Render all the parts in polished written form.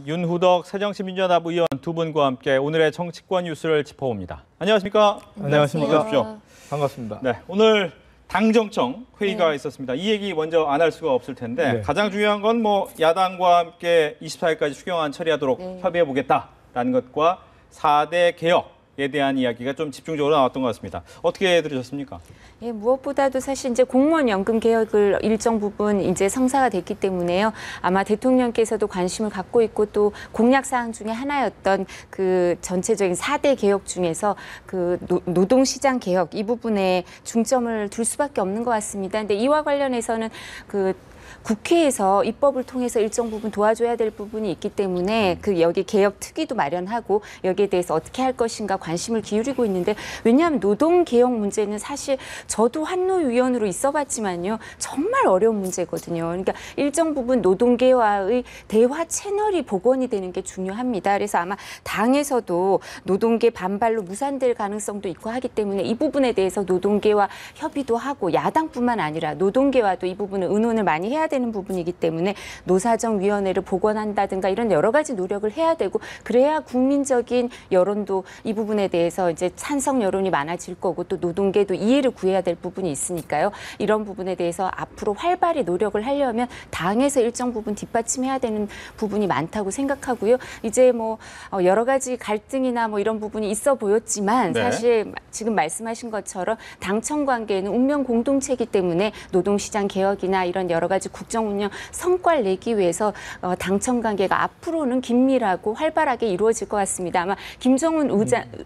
윤후덕 새정치민주연합 의원 두 분과 함께 오늘의 정치권 뉴스를 짚어봅니다. 안녕하십니까? 안녕하십니까? 안녕하십시오. 반갑습니다. 네, 오늘 당정청 회의가 있었습니다. 이 얘기 먼저 안 할 수가 없을 텐데 가장 중요한 건 뭐 야당과 함께 24일까지 추경안 처리하도록 협의해 보겠다라는 것과 4대 개혁에 대한 이야기가 좀 집중적으로 나왔던 것 같습니다. 어떻게 들으셨습니까? 예, 무엇보다도 사실 이제 공무원 연금 개혁을 일정 부분 이제 성사가 됐기 때문에요. 아마 대통령께서도 관심을 갖고 있고 또 공약 사항 중에 하나였던 그 전체적인 4대 개혁 중에서 그 노동시장 개혁 이 부분에 중점을 둘 수밖에 없는 것 같습니다. 근데 이와 관련해서는 그 국회에서 입법을 통해서 일정 부분 도와줘야 될 부분이 있기 때문에 그 여기 개혁 특위도 마련하고 여기에 대해서 어떻게 할 것인가 관심을 기울이고 있는데 왜냐하면 노동 개혁 문제는 사실 저도 환노위원으로 있어봤지만요 정말 어려운 문제거든요. 그러니까 일정 부분 노동계와의 대화 채널이 복원이 되는 게 중요합니다. 그래서 아마 당에서도 노동계 반발로 무산될 가능성도 있고 하기 때문에 이 부분에 대해서 노동계와 협의도 하고 야당뿐만 아니라 노동계와도 이 부분을 의논을 많이 해야 되는 부분이기 때문에 노사정위원회를 복원한다든가 이런 여러 가지 노력을 해야 되고 그래야 국민적인 여론도 이 부분에 대해서 이제 찬성 여론이 많아질 거고 또 노동계도 이해를 구해야 될 부분이 있으니까요. 이런 부분에 대해서 앞으로 활발히 노력을 하려면 당에서 일정 부분 뒷받침해야 되는 부분이 많다고 생각하고요. 이제 뭐 여러 가지 갈등이나 뭐 이런 부분이 있어 보였지만 사실 지금 말씀하신 것처럼 당청 관계는 운명 공동체이기 때문에 노동시장 개혁이나 이런 여러 가지 국정 운영 성과를 내기 위해서 당청 관계가 앞으로는 긴밀하고 활발하게 이루어질 것 같습니다. 아마 김정은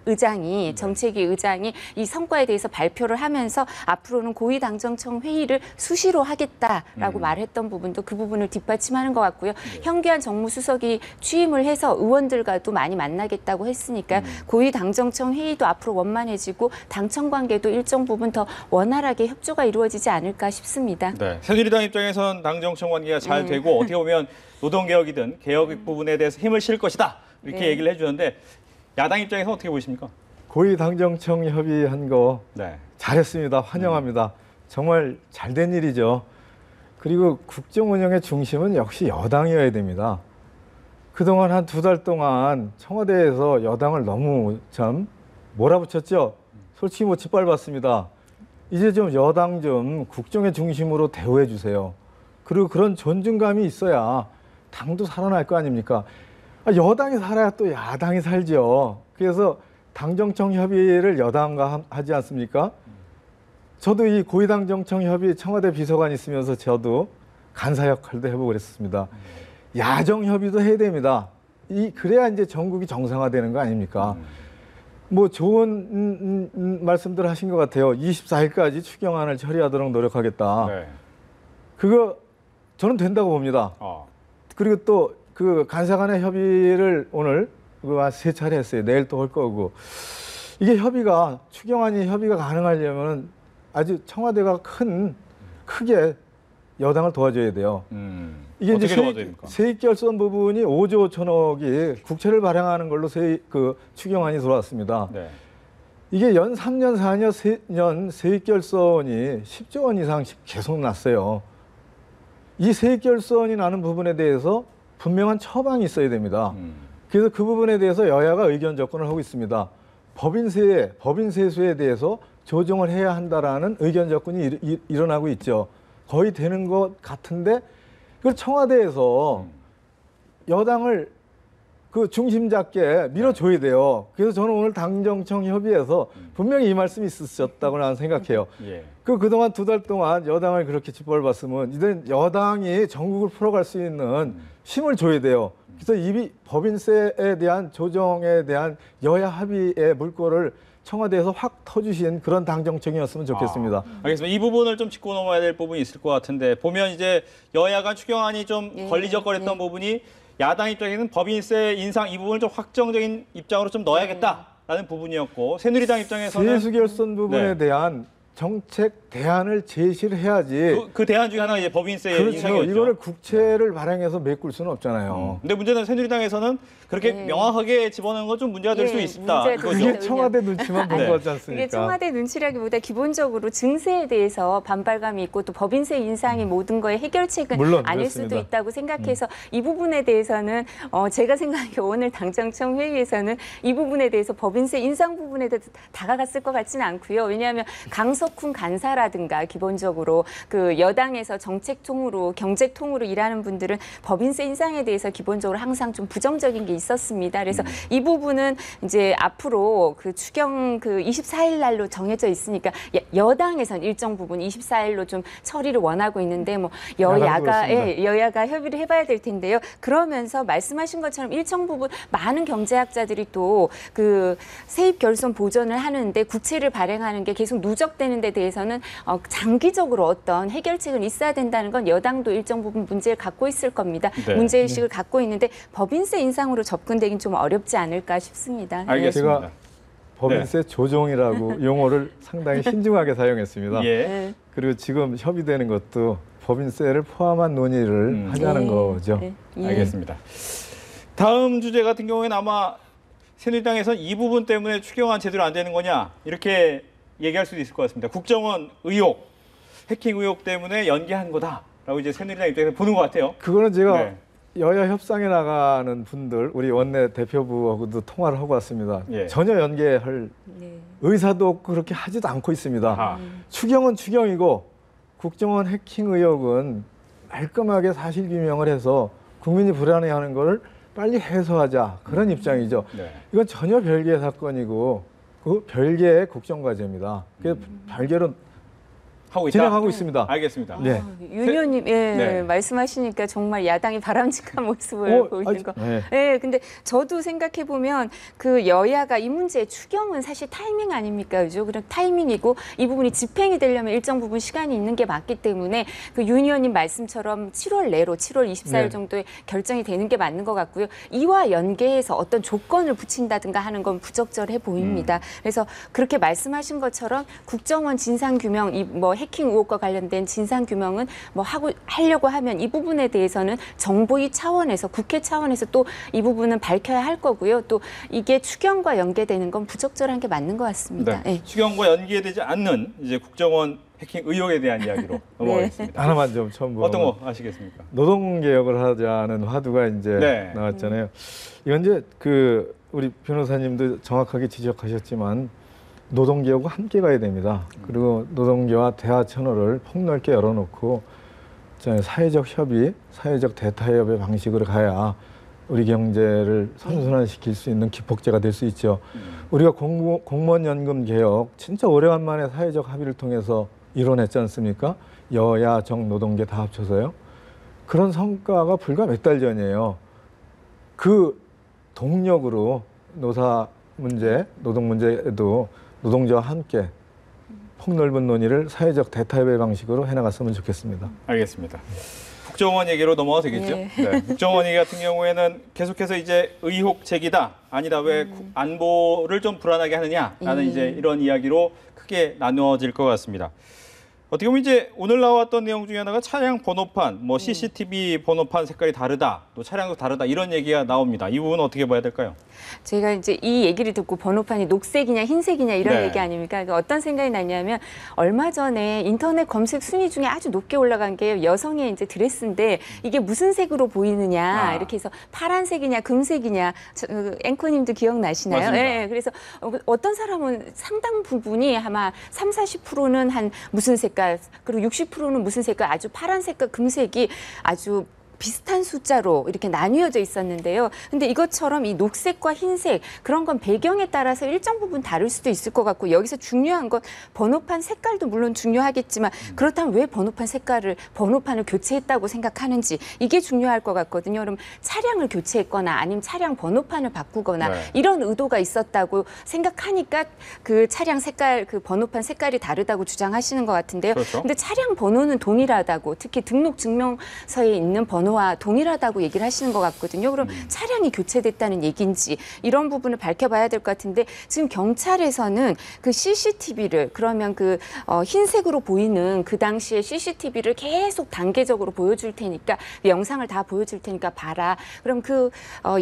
의장이 정책위 의장이 이 성과에 대해서 발표를 하면서 앞으로는 고위당정청 회의를 수시로 하겠다라고 말했던 부분도 그 부분을 뒷받침하는 것 같고요. 현기한 정무수석이 취임을 해서 의원들과도 많이 만나겠다고 했으니까 고위당정청 회의도 앞으로 원만해지고 당청 관계도 일정 부분 더 원활하게 협조가 이루어지지 않을까 싶습니다. 네, 새누리당 입장에선 당정청 관계가 잘 되고 어떻게 보면 노동개혁이든 개혁 부분에 대해서 힘을 실을 것이다 이렇게 얘기를 해주는데 야당 입장에서 어떻게 보십니까? 고위당정청 협의한 거 잘했습니다. 환영합니다. 정말 잘된 일이죠. 그리고 국정 운영의 중심은 역시 여당이어야 됩니다. 그동안 한 2달 동안 청와대에서 여당을 너무 참 몰아붙였죠. 솔직히 못 짓밟았습니다. 이제 좀 여당 좀 국정의 중심으로 대우해 주세요. 그리고 그런 존중감이 있어야 당도 살아날 거 아닙니까? 여당이 살아야 또 야당이 살죠. 그래서 당정청 협의를 여당과 하지 않습니까? 저도 이 고위당정청 협의 청와대 비서관 있으면서 저도 간사 역할도 해보고 그랬습니다. 야정 협의도 해야 됩니다. 그래야 이제 전국이 정상화되는 거 아닙니까? 뭐 좋은 말씀들 하신 것 같아요. 24일까지 추경안을 처리하도록 노력하겠다. 그거 저는 된다고 봅니다. 그리고 또 그 간사 간의 협의를 오늘 3차례 했어요. 내일 또 할 거고. 이게 추경안이 협의가 가능하려면 아주 청와대가 크게 여당을 도와줘야 돼요. 이게 이제 세입 결손 부분이 5조 5천억이 국채를 발행하는 걸로 추경안이 들어왔습니다. 이게 연 3년, 4년 세입 결손이 10조 원 이상씩 계속 났어요. 이 세입 결손이 나는 부분에 대해서 분명한 처방이 있어야 됩니다. 그래서 그 부분에 대해서 여야가 의견 접근을 하고 있습니다. 법인세수에 대해서 조정을 해야 한다라는 의견 접근이 일어나고 있죠. 거의 되는 것 같은데 그걸 청와대에서 여당을 그 중심 잡게 밀어줘야 돼요. 그래서 저는 오늘 당정청 협의에서 분명히 이 말씀이 있으셨다고 나는 생각해요. 그동안 2달 동안 여당을 그렇게 짓밟았으면 이제 여당이 전국을 풀어갈 수 있는 힘을 줘야 돼요. 그래서 이 법인세에 대한 조정에 대한 여야 합의의 물꼬를 청와대에서 확 터주신 그런 당정청이었으면 좋겠습니다. 알겠습니다. 이 부분을 좀 짚고 넘어야 될 부분이 있을 것 같은데 보면 이제 여야 간 추경안이 좀 걸리적거렸던 부분이 야당 입장에는 법인세 인상 이 부분을 좀 확정적인 입장으로 좀 넣어야겠다라는 부분이었고 새누리당 입장에서는 세수 결손 부분에 대한 정책 대안을 제시를 해야지. 그 대안 중에 하나가 이제 법인세 그렇죠. 인상이었죠. 이거를 국채를 발행해서 메꿀 수는 없잖아요. 근데 문제는 새누리당에서는 그렇게 네. 명확하게 집어넣는 건 좀 문제가 될 수 있다. 문제가 이거죠. 그게 청와대 눈치만 본 네. 거 같지 않습니까? 이게 청와대 눈치라기보다 기본적으로 증세에 대해서 반발감이 있고 또 법인세 인상이 모든 거의 해결책은 물론 아닐 그렇습니다. 수도 있다고 생각해서 이 부분에 대해서는 제가 생각하기에 오늘 당정청 회의에서는 이 부분에 대해서 법인세 인상 부분에 대해서 다가갔을 것 같지는 않고요. 왜냐하면 강석훈 간사라든가 기본적으로 그 여당에서 정책통으로 경제통으로 일하는 분들은 법인세 인상에 대해서 기본적으로 항상 좀 부정적인 게 있었습니다. 그래서 이 부분은 이제 앞으로 그 추경 그 24일 날로 정해져 있으니까 여당에선 일정 부분 24일로 좀 처리를 원하고 있는데 뭐 여야가 협의를 해봐야 될 텐데요. 그러면서 말씀하신 것처럼 일정 부분 많은 경제학자들이 또 그 세입 결손 보전을 하는데 국채를 발행하는 게 계속 누적되는 데 대해서는 장기적으로 어떤 해결책은 있어야 된다는 건 여당도 일정 부분 문제를 갖고 있을 겁니다. 네. 문제의식을 갖고 있는데 법인세 인상으로 접근되긴 좀 어렵지 않을까 싶습니다. 알겠습니다. 제가 법인세 조정이라고 용어를 상당히 신중하게 사용했습니다. 예. 그리고 지금 협의되는 것도 법인세를 포함한 논의를 하자는 거죠. 알겠습니다. 다음 주제 같은 경우에는 아마 새누리당에서는 이 부분 때문에 추경안 제대로 안 되는 거냐 이렇게 얘기할 수도 있을 것 같습니다. 국정원 의혹, 해킹 의혹 때문에 연기한 거다라고 이제 새누리당 입장에서 보는 것 같아요. 그거는 제가 네. 여야 협상에 나가는 분들, 우리 원내 대표부하고도 통화를 하고 왔습니다. 예. 전혀 연계할 네. 의사도 없고 그렇게 하지도 않고 있습니다. 아하. 추경은 추경이고 국정원 해킹 의혹은 말끔하게 사실규명을 해서 국민이 불안해하는 걸 빨리 해소하자 그런 입장이죠. 네. 이건 전혀 별개의 사건이고 그 별개의 국정과제입니다. 그래서 별개로 하고 있다? 진행하고 있습니다. 알겠습니다. 네. 윤 의원님 네. 말씀하시니까 정말 야당이 바람직한 모습을 보이는 거. 네. 근데 저도 생각해 보면 그 여야가 이 문제 추경은 사실 타이밍 아닙니까, 그죠? 그냥 타이밍이고 이 부분이 집행이 되려면 일정 부분 시간이 있는 게 맞기 때문에 그 윤 의원님 말씀처럼 7월 내로 7월 24일 네. 정도에 결정이 되는 게 맞는 것 같고요. 이와 연계해서 어떤 조건을 붙인다든가 하는 건 부적절해 보입니다. 그래서 그렇게 말씀하신 것처럼 국정원 진상규명 뭐 해킹 의혹과 관련된 진상규명은 뭐 하려고 하면 이 부분에 대해서는 정보위 차원에서 국회 차원에서 또 이 부분은 밝혀야 할 거고요. 또 이게 추경과 연계되는 건 부적절한 게 맞는 것 같습니다. 네. 네. 추경과 연계되지 않는 이제 국정원 해킹 의혹에 대한 이야기로 넘어가겠습니다. 하나만 좀 첨부. 어떤 거 아시겠습니까? 노동개혁을 하자는 화두가 이제 네. 나왔잖아요. 이건 이제 그 우리 변호사님도 정확하게 지적하셨지만 노동개혁과 함께 가야 됩니다. 그리고 노동계와 대화 채널을 폭넓게 열어놓고 사회적 협의, 사회적 대타협의 방식으로 가야 우리 경제를 선순환시킬 수 있는 기폭제가 될 수 있죠. 우리가 공무원 연금 개혁 진짜 오래간만에 사회적 합의를 통해서 이뤄냈지 않습니까? 여야 정 노동계 다 합쳐서요. 그런 성과가 불과 몇 달 전이에요. 그 동력으로 노사 문제, 노동 문제에도 노동자와 함께 폭넓은 논의를 사회적 대타협의 방식으로 해나갔으면 좋겠습니다. 알겠습니다. 국정원 얘기로 넘어가도 되겠죠? 예. 네. 국정원 얘기 같은 경우에는 계속해서 이제 의혹 제기다. 아니다. 왜 안보를 좀 불안하게 하느냐라는 이제 이런 이야기로 크게 나누어질 것 같습니다. 어떻게 보면 이제 오늘 나왔던 내용 중에 하나가 차량 번호판, 뭐 CCTV 번호판 색깔이 다르다, 또 차량도 다르다 이런 얘기가 나옵니다. 이 부분은 어떻게 봐야 될까요? 제가 이제 이 얘기를 듣고 번호판이 녹색이냐 흰색이냐 이런 네. 얘기 아닙니까? 그러니까 어떤 생각이 났냐면 얼마 전에 인터넷 검색 순위 중에 아주 높게 올라간 게 여성의 이제 드레스인데 이게 무슨 색으로 보이느냐 이렇게 해서 파란색이냐 금색이냐 앵커님도 기억나시나요? 맞습니다. 네, 그래서 어떤 사람은 상당 부분이 아마 30~40%는 한 무슨 색깔 그리고 60%는 무슨 색깔 아주 파란 색과 금색이 아주 비슷한 숫자로 이렇게 나뉘어져 있었는데요. 근데 이것처럼 이 녹색과 흰색 그런 건 배경에 따라서 일정 부분 다를 수도 있을 것 같고 여기서 중요한 건 번호판 색깔도 물론 중요하겠지만 그렇다면 왜 번호판을 교체했다고 생각하는지 이게 중요할 것 같거든요. 그럼 차량을 교체했거나 아니면 차량 번호판을 바꾸거나 네. 이런 의도가 있었다고 생각하니까 그 차량 색깔, 그 번호판 색깔이 다르다고 주장하시는 것 같은데요. 그렇죠. 근데 차량 번호는 동일하다고 특히 등록 증명서에 있는 번호 번호와 동일하다고 얘기를 하시는 것 같거든요. 그럼 차량이 교체됐다는 얘기인지 이런 부분을 밝혀봐야 될 것 같은데 지금 경찰에서는 그 CCTV를 그러면 그 흰색으로 보이는 그 당시에 CCTV를 계속 단계적으로 보여줄 테니까 영상을 다 보여줄 테니까 봐라. 그럼 그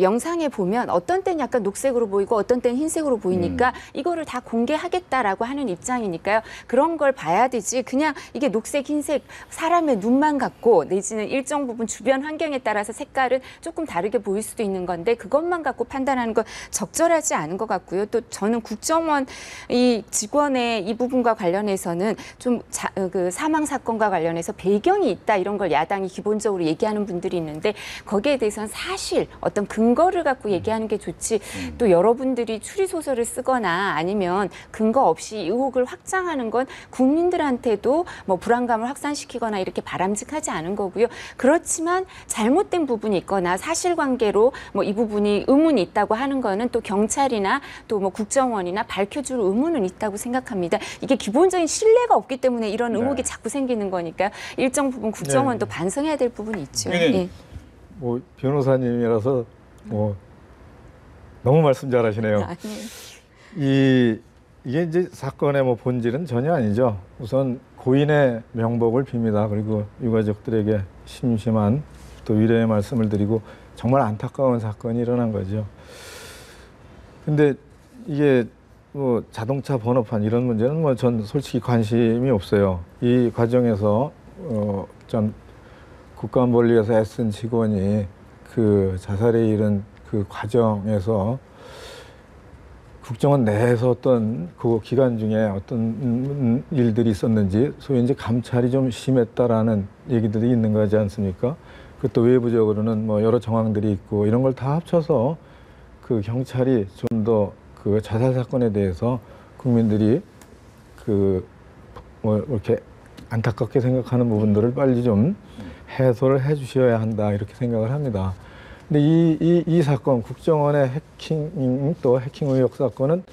영상에 보면 어떤 때는 약간 녹색으로 보이고 어떤 때는 흰색으로 보이니까 이거를 다 공개하겠다라고 하는 입장이니까요. 그런 걸 봐야 되지. 그냥 이게 녹색, 흰색 사람의 눈만 갖고 내지는 일정 부분 주변 환경에 따라서 색깔은 조금 다르게 보일 수도 있는 건데 그것만 갖고 판단하는 건 적절하지 않은 것 같고요. 또 저는 국정원 이 직원의 이 부분과 관련해서는 좀 그 사망 사건과 관련해서 배경이 있다 이런 걸 야당이 기본적으로 얘기하는 분들이 있는데 거기에 대해서는 사실 어떤 근거를 갖고 얘기하는 게 좋지 또 여러분들이 추리 소설을 쓰거나 아니면 근거 없이 의혹을 확장하는 건 국민들한테도 뭐 불안감을 확산시키거나 이렇게 바람직하지 않은 거고요. 그렇지만 잘못된 부분이 있거나 사실관계로 뭐 이 부분이 의문이 있다고 하는 거는 또 경찰이나 또 뭐 국정원이나 밝혀줄 의무는 있다고 생각합니다. 이게 기본적인 신뢰가 없기 때문에 이런 의혹이 자꾸 생기는 거니까 일정 부분 국정원도 반성해야 될 부분이 있죠. 예. 뭐 변호사님이라서 뭐 너무 말씀 잘하시네요. 이게 이제 사건의 뭐 본질은 전혀 아니죠. 우선 고인의 명복을 빕니다. 그리고 유가족들에게 심심한 또 위로의 말씀을 드리고 정말 안타까운 사건이 일어난 거죠. 근데 이게 뭐 자동차 번호판 이런 문제는 뭐 전 솔직히 관심이 없어요. 이 과정에서 전 국가안보위에서 애쓴 직원이 그 자살에 이른 그 과정에서 국정원 내에서 어떤 그 기간 중에 어떤 일들이 있었는지 소위 이제 감찰이 좀 심했다라는 얘기들이 있는 거지 않습니까? 그것도 외부적으로는 뭐 여러 정황들이 있고 이런 걸 다 합쳐서 그 경찰이 좀 더 그 자살 사건에 대해서 국민들이 그 뭐 이렇게 안타깝게 생각하는 부분들을 빨리 좀 해소를 해 주셔야 한다 이렇게 생각을 합니다. 근데 이 사건 국정원의 해킹 또 해킹 의혹 사건은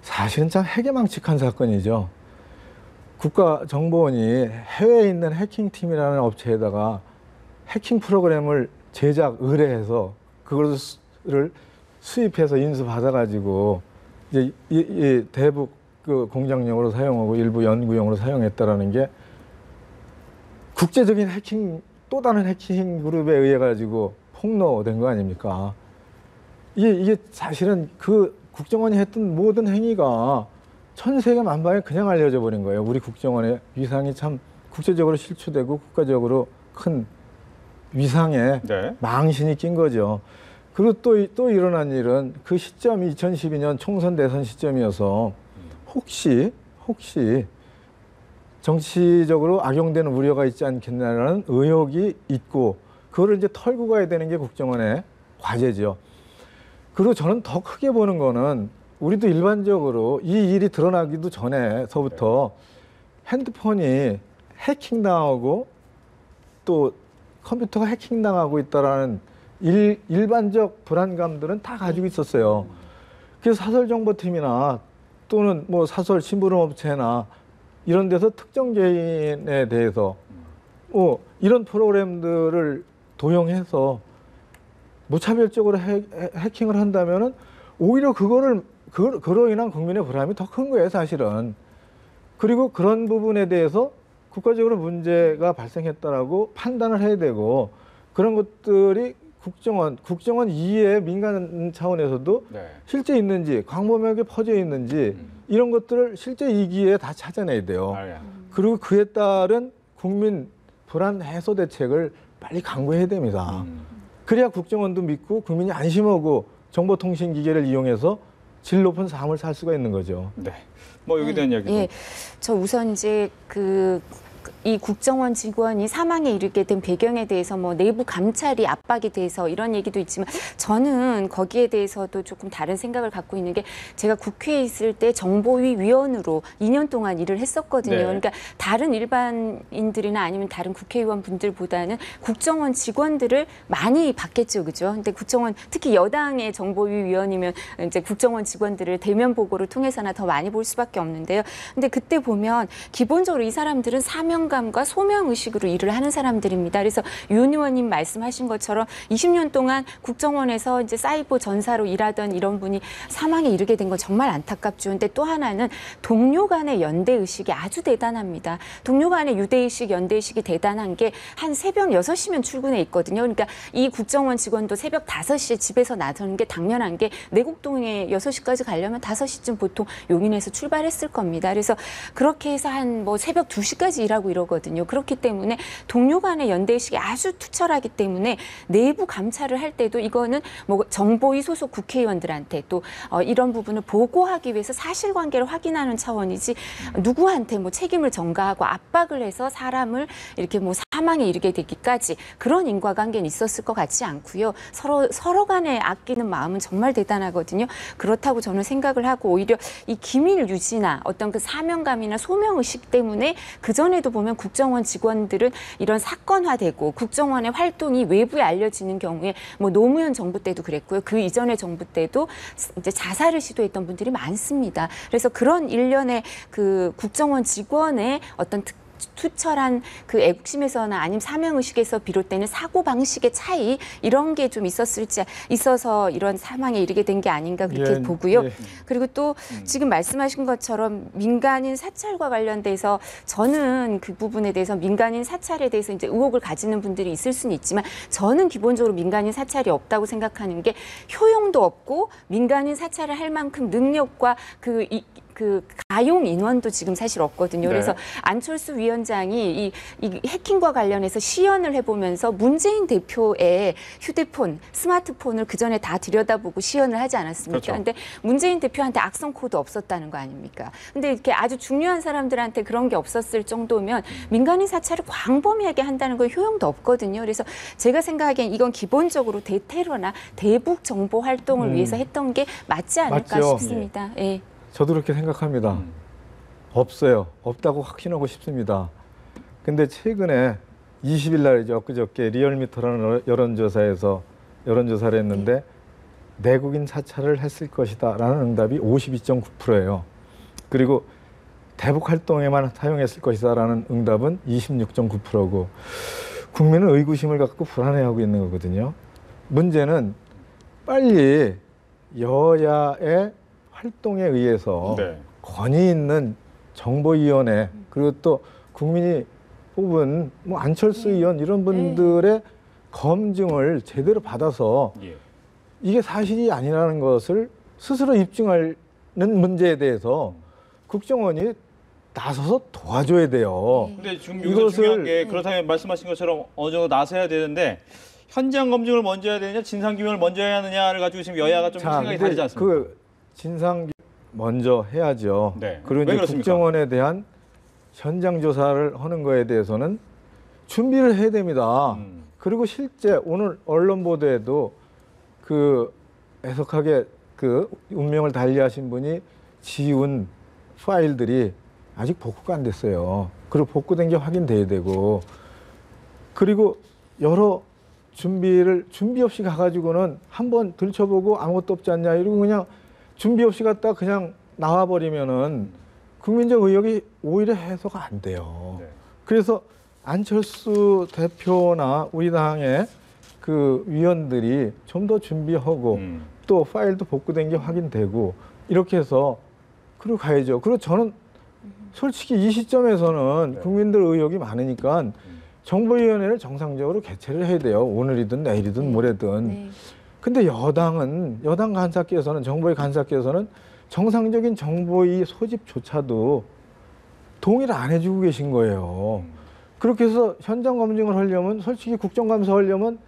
사실은 참 해괴망측한 사건이죠. 국가정보원이 해외에 있는 해킹팀이라는 업체에다가 해킹 프로그램을 제작 의뢰해서 그것을 수입해서 인수받아가지고 이제 이 대북 그 공작용으로 사용하고 일부 연구용으로 사용했다라는 게 국제적인 해킹 또 다른 해킹 그룹에 의해 가지고 폭로된 거 아닙니까? 이게 사실은 그 국정원이 했던 모든 행위가 전 세계 만방에 그냥 알려져 버린 거예요. 우리 국정원의 위상이 참 국제적으로 실추되고 국가적으로 큰 위상에 망신이 낀 거죠. 그리고 또 일어난 일은 그 시점이 2012년 총선 대선 시점이어서 혹시 정치적으로 악용되는 우려가 있지 않겠냐는 의혹이 있고 그거를 이제 털고 가야 되는 게 국정원의 과제죠. 그리고 저는 더 크게 보는 거는 우리도 일반적으로 이 일이 드러나기도 전에서부터 핸드폰이 해킹당하고 또 컴퓨터가 해킹당하고 있다라는 일반적 불안감들은 다 가지고 있었어요. 그래서 사설정보팀이나 또는 뭐 사설 심부름업체나 이런 데서 특정 개인에 대해서 이런 프로그램들을 도용해서 무차별적으로 해킹을 한다면은 오히려 그로 인한 국민의 불안이 더 큰 거예요, 사실은. 그리고 그런 부분에 대해서 국가적으로 문제가 발생했다라고 판단을 해야 되고 그런 것들이 국정원 이외의 민간 차원에서도 실제 있는지 광범위하게 퍼져 있는지 이런 것들을 실제 이기에 다 찾아내야 돼요. 그리고 그에 따른 국민 불안 해소 대책을 빨리 강구해야 됩니다. 그래야 국정원도 믿고 국민이 안심하고 정보통신기계를 이용해서 질 높은 삶을 살 수가 있는 거죠. 네. 뭐 여기 대한 이야기도. 예. 저 우선 이제 이 국정원 직원이 사망에 이르게 된 배경에 대해서 뭐 내부 감찰이 압박이 돼서 이런 얘기도 있지만 저는 거기에 대해서도 조금 다른 생각을 갖고 있는 게 제가 국회에 있을 때 정보위 위원으로 2년 동안 일을 했었거든요. 그러니까 다른 일반인들이나 아니면 다른 국회의원 분들보다는 국정원 직원들을 많이 봤겠죠, 그죠? 근데 국정원 특히 여당의 정보위 위원이면 이제 국정원 직원들을 대면 보고를 통해서나 더 많이 볼 수밖에 없는데요. 근데 그때 보면 기본적으로 이 사람들은 사명감 사명감과 소명의식으로 일을 하는 사람들입니다. 그래서 윤 의원님 말씀하신 것처럼 20년 동안 국정원에서 이제 사이버 전사로 일하던 이런 분이 사망에 이르게 된 건 정말 안타깝죠. 근데 또 하나는 동료 간의 연대의식이 아주 대단합니다. 동료 간의 유대의식, 연대의식이 대단한 게 한 새벽 6시면 출근해 있거든요. 그러니까 이 국정원 직원도 새벽 5시에 집에서 나서는 게 당연한 게 내곡동에 6시까지 가려면 5시쯤 보통 용인에서 출발했을 겁니다. 그래서 그렇게 해서 한 뭐 새벽 2시까지 일하고 이러거든요. 그렇기 때문에 동료 간의 연대의식이 아주 투철하기 때문에 내부 감찰을 할 때도 이거는 뭐 정보위 소속 국회의원들한테 또 이런 부분을 보고하기 위해서 사실관계를 확인하는 차원이지 누구한테 뭐 책임을 전가하고 압박을 해서 사람을 이렇게 뭐 사망에 이르게 되기까지 그런 인과관계는 있었을 것 같지 않고요. 서로 간에 아끼는 마음은 정말 대단하거든요. 그렇다고 저는 생각을 하고 오히려 이 기밀 유지나 어떤 그 사명감이나 소명의식 때문에 그전에도 보면 국정원 직원들은 이런 사건화되고 국정원의 활동이 외부에 알려지는 경우에 뭐 노무현 정부 때도 그랬고요. 그 이전의 정부 때도 이제 자살을 시도했던 분들이 많습니다. 그래서 그런 일련의 그 국정원 직원의 어떤 투철한 그 애국심에서나 아니면 사명의식에서 비롯되는 사고방식의 차이 이런 게 좀 있어서 이런 사망에 이르게 된 게 아닌가 그렇게 보고요. 그리고 또 지금 말씀하신 것처럼 민간인 사찰과 관련돼서 저는 그 부분에 대해서 민간인 사찰에 대해서 이제 의혹을 가지는 분들이 있을 수는 있지만 저는 기본적으로 민간인 사찰이 없다고 생각하는 게 효용도 없고 민간인 사찰을 할 만큼 능력과 그 가용 인원도 지금 사실 없거든요. 그래서 안철수 위원장이 이 해킹과 관련해서 시연을 해보면서 문재인 대표의 휴대폰, 스마트폰을 그전에 다 들여다보고 시연을 하지 않았습니까? 그렇죠. 근데 문재인 대표한테 악성 코드 없었다는 거 아닙니까? 근데 이렇게 아주 중요한 사람들한테 그런 게 없었을 정도면 민간인 사찰을 광범위하게 한다는 건 효용도 없거든요. 그래서 제가 생각하기엔 이건 기본적으로 대테러나 대북 정보 활동을 위해서 했던 게 맞지 않을까 맞죠. 싶습니다. 예. 저도 그렇게 생각합니다. 없어요. 없다고 확신하고 싶습니다. 근데 최근에 20일 날이죠. 엊그저께 리얼미터라는 여론조사에서 여론조사를 했는데 내국인 사찰을 했을 것이다 라는 응답이 52.9%예요. 그리고 대북 활동에만 사용했을 것이다 라는 응답은 26.9%고 국민은 의구심을 갖고 불안해하고 있는 거거든요. 문제는 빨리 여야의 활동에 의해서 권위 있는 정보위원회 그리고 또 국민이 뽑은 뭐 안철수 의원 이런 분들의 검증을 제대로 받아서 이게 사실이 아니라는 것을 스스로 입증하는 문제에 대해서 국정원이 나서서 도와줘야 돼요. 근데 지금 이것을 중요한 게 그렇다면 말씀하신 것처럼 어느 정도 나서야 되는데 현장 검증을 먼저 해야 되느냐 진상규명을 먼저 해야 하느냐를 가지고 지금 여야가 좀 생각이 다르지 않습니까? 그 진상 먼저 해야죠. 그리고 이제 그렇습니까? 국정원에 대한 현장 조사를 하는 거에 대해서는 준비를 해야 됩니다. 그리고 실제 오늘 언론 보도에도 그 애석하게 그 운명을 달리하신 분이 지운 파일들이 아직 복구가 안 됐어요. 그리고 복구된 게 확인돼야 되고 그리고 여러 준비 없이 가가지고는 한번 들춰보고 아무것도 없지 않냐 이러고 그냥 준비 없이 갔다 그냥 나와버리면은 국민적 의혹이 오히려 해소가 안 돼요. 그래서 안철수 대표나 우리 당의 그 위원들이 좀 더 준비하고 또 파일도 복구된 게 확인되고 이렇게 해서 그리고 가야죠. 그리고 저는 솔직히 이 시점에서는 국민들 의혹이 많으니까 정보위원회를 정상적으로 개최를 해야 돼요. 오늘이든 내일이든 모레든. 근데 여당 간사께서는 정보위 간사께서는 정상적인 정보위 소집조차도 동의를 안 해주고 계신 거예요. 그렇게 해서 현장 검증을 하려면 솔직히 국정감사 하려면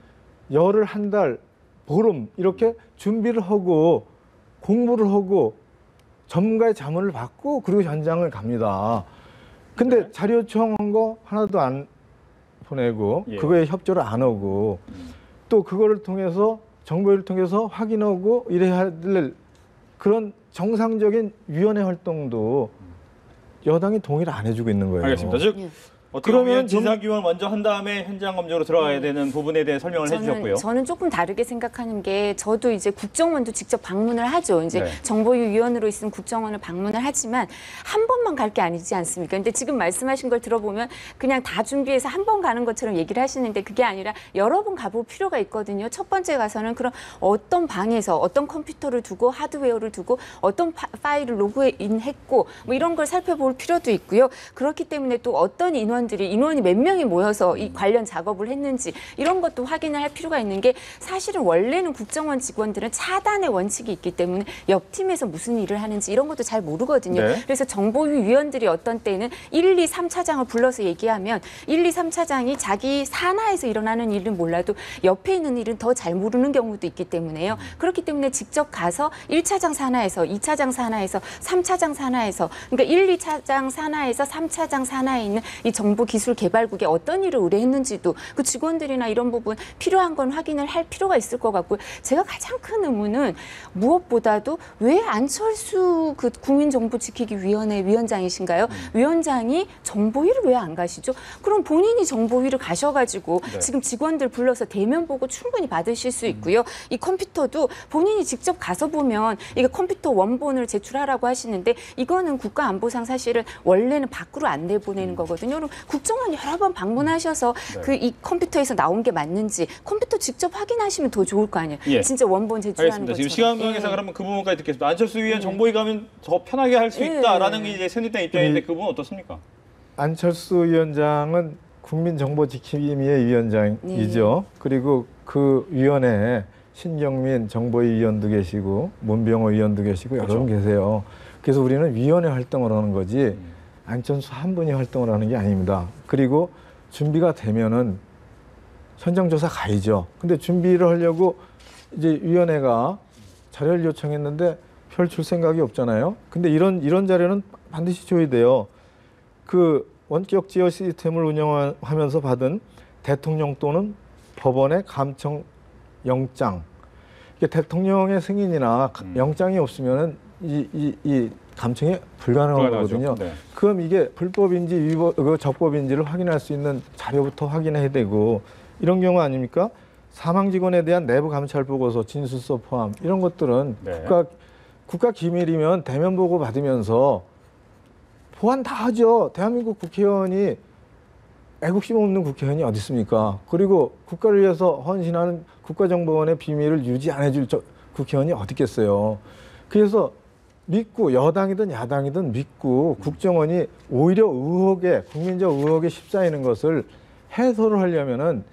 열흘 한 달 보름 이렇게 준비를 하고 공부를 하고 전문가의 자문을 받고 그리고 현장을 갑니다. 근데 자료 요청한 거 하나도 안 보내고 그거에 협조를 안 하고 또 그거를 통해서 정보위를 통해서 확인하고 이래야 될 그런 정상적인 위원회 활동도 여당이 동의를 안 해주고 있는 거예요. 알겠습니다. 즉 어떻게 보면 진상규명을 먼저 한 다음에 현장 검증으로 들어가야 되는 부분에 대해 설명을 해주셨고요. 저는 조금 다르게 생각하는 게 저도 이제 국정원도 직접 방문을 하죠. 이제 네. 정보위원으로 있으면 국정원을 방문을 하지만 한 번만 갈 게 아니지 않습니까? 근데 지금 말씀하신 걸 들어보면 그냥 다 준비해서 한 번 가는 것처럼 얘기를 하시는데 그게 아니라 여러 번 가볼 필요가 있거든요. 첫 번째 가서는 그럼 어떤 방에서 어떤 컴퓨터를 두고 하드웨어를 두고 어떤 파일을 로그인했고 뭐 이런 걸 살펴볼 필요도 있고요. 그렇기 때문에 또 어떤 인원이 몇 명이 모여서 이 관련 작업을 했는지 이런 것도 확인을 할 필요가 있는 게 사실은 원래는 국정원 직원들은 차단의 원칙이 있기 때문에 옆 팀에서 무슨 일을 하는지 이런 것도 잘 모르거든요. 네. 그래서 정보위 위원들이 어떤 때는 1, 2, 3차장을 불러서 얘기하면 1, 2, 3차장이 자기 산하에서 일어나는 일은 몰라도 옆에 있는 일은 더 잘 모르는 경우도 있기 때문에요. 그렇기 때문에 직접 가서 1차장 산하에서 2차장 산하에서 3차장 산하에서 그러니까 1, 2차장 산하에서 3차장 산하에 있는 이 정보기술개발국에 어떤 일을 의뢰했는지도 그 직원들이나 이런 부분 필요한 건 확인을 할 필요가 있을 것 같고요. 제가 가장 큰 의문은 무엇보다도 왜 안철수 그 국민정보지키기위원회 위원장이신가요? 위원장이 정보위를 왜 안 가시죠? 그럼 본인이 정보위를 가셔가지고 네. 지금 직원들 불러서 대면 보고 충분히 받으실 수 있고요. 이 컴퓨터도 본인이 직접 가서 보면 이게 컴퓨터 원본을 제출하라고 하시는데 이거는 국가안보상 사실은 원래는 밖으로 안 내보내는 거거든요. 그럼 국정원 여러 번 방문하셔서 네. 그 이 컴퓨터에서 나온 게 맞는지 컴퓨터 직접 확인하시면 더 좋을 거 아니에요. 예. 진짜 원본 제출하는 알겠습니다. 것처럼. 지금 시간 관계상 그러면 그 부분까지 듣겠습니다. 안철수 위원 정보위 가면 더 편하게 할 수 있다라는 게 이제 새누리당 입장인데 그 부분 어떻습니까? 안철수 위원장은 국민정보지킴위의 위원장이죠. 그리고 그 위원회에 신경민 정보위 위원도 계시고 문병호 위원도 계시고 여러 분 계세요. 그래서 우리는 위원회 활동을 하는 거지 안철수 한 분이 활동을 하는 게 아닙니다. 그리고 준비가 되면은 현장조사 가야죠. 근데 준비를 하려고 이제 위원회가 자료를 요청했는데 별 줄 생각이 없잖아요. 근데 이런 자료는 반드시 줘야 돼요. 그 원격 제어 시스템을 운영하면서 받은 대통령 또는 법원의 감청 영장. 이게 대통령의 승인이나 영장이 없으면은 이 감청이 불가능한 거거든요. 네. 그럼 이게 불법인지 적법인지를 확인할 수 있는 자료부터 확인해야 되고 이런 경우 아닙니까? 사망 직원에 대한 내부 감찰 보고서, 진술서 포함 이런 것들은 네. 국가 기밀이면 대면 보고 받으면서 보안 다 하죠. 대한민국 국회의원이 애국심 없는 국회의원이 어디 있습니까? 그리고 국가를 위해서 헌신하는 국가정보원의 비밀을 유지 안 해줄 국회의원이 어디 있겠어요. 그래서 믿고 여당이든 야당이든 믿고 국정원이 오히려 국민적 의혹에 휩싸이는 것을 해소를 하려면은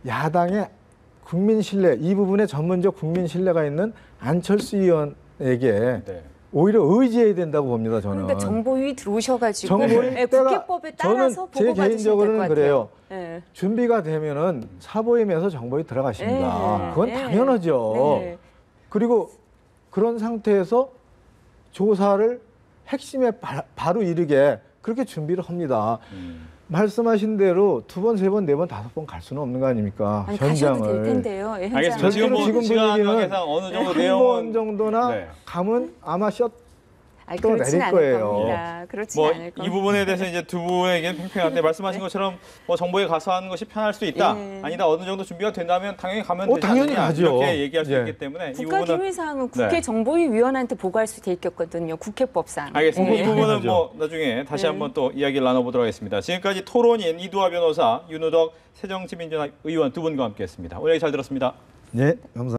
야당의 국민 신뢰, 이 부분에 전문적 국민 신뢰가 있는 안철수 의원에게 오히려 의지해야 된다고 봅니다, 저는. 그러니까 정보위 들어오셔가지고 네, 국회법에 따라서 보고 제 개인적으로는 그래요. 네. 준비가 되면은 사보임에서 정보위 들어가십니다. 네. 그건 네. 당연하죠. 네. 그리고 그런 상태에서 조사를 핵심에 바로 이르게 그렇게 준비를 합니다. 말씀하신 대로 두 번, 세 번, 네 번, 다섯 번 갈 수는 없는 거 아닙니까? 아니, 현장을. 가셔도 될 텐데요. 예, 알겠습니다. 지금 뭐 시간 관계상 어느 정도 내용은 한 번 정도나 가면 아마 또 그렇진 내릴 않을 거예요. 겁니다. 그렇진 뭐 않을 겁니다. 이 부분에 대해서 이제 두 분에게 팽팽한데 말씀하신 것처럼 뭐 정보에 가서 하는 것이 편할 수도 있다. 아니다 어느 정도 준비가 된다면 당연히 가면 되지 당연히 않느냐 가죠. 이렇게 얘기할 수 있기 때문에 이 부분은 국가기밀사항은 국회 정보위원한테 보고할 수 돼 있거든요. 국회법상. 알겠습니다. 이 부분은 당연하죠. 뭐 나중에 다시 한번 또 이야기를 나눠보도록 하겠습니다. 지금까지 토론인 이두화 변호사, 윤우덕 새정치민주당 의원 두 분과 함께했습니다. 오늘 얘기 잘 들었습니다. 네, 감사합니다.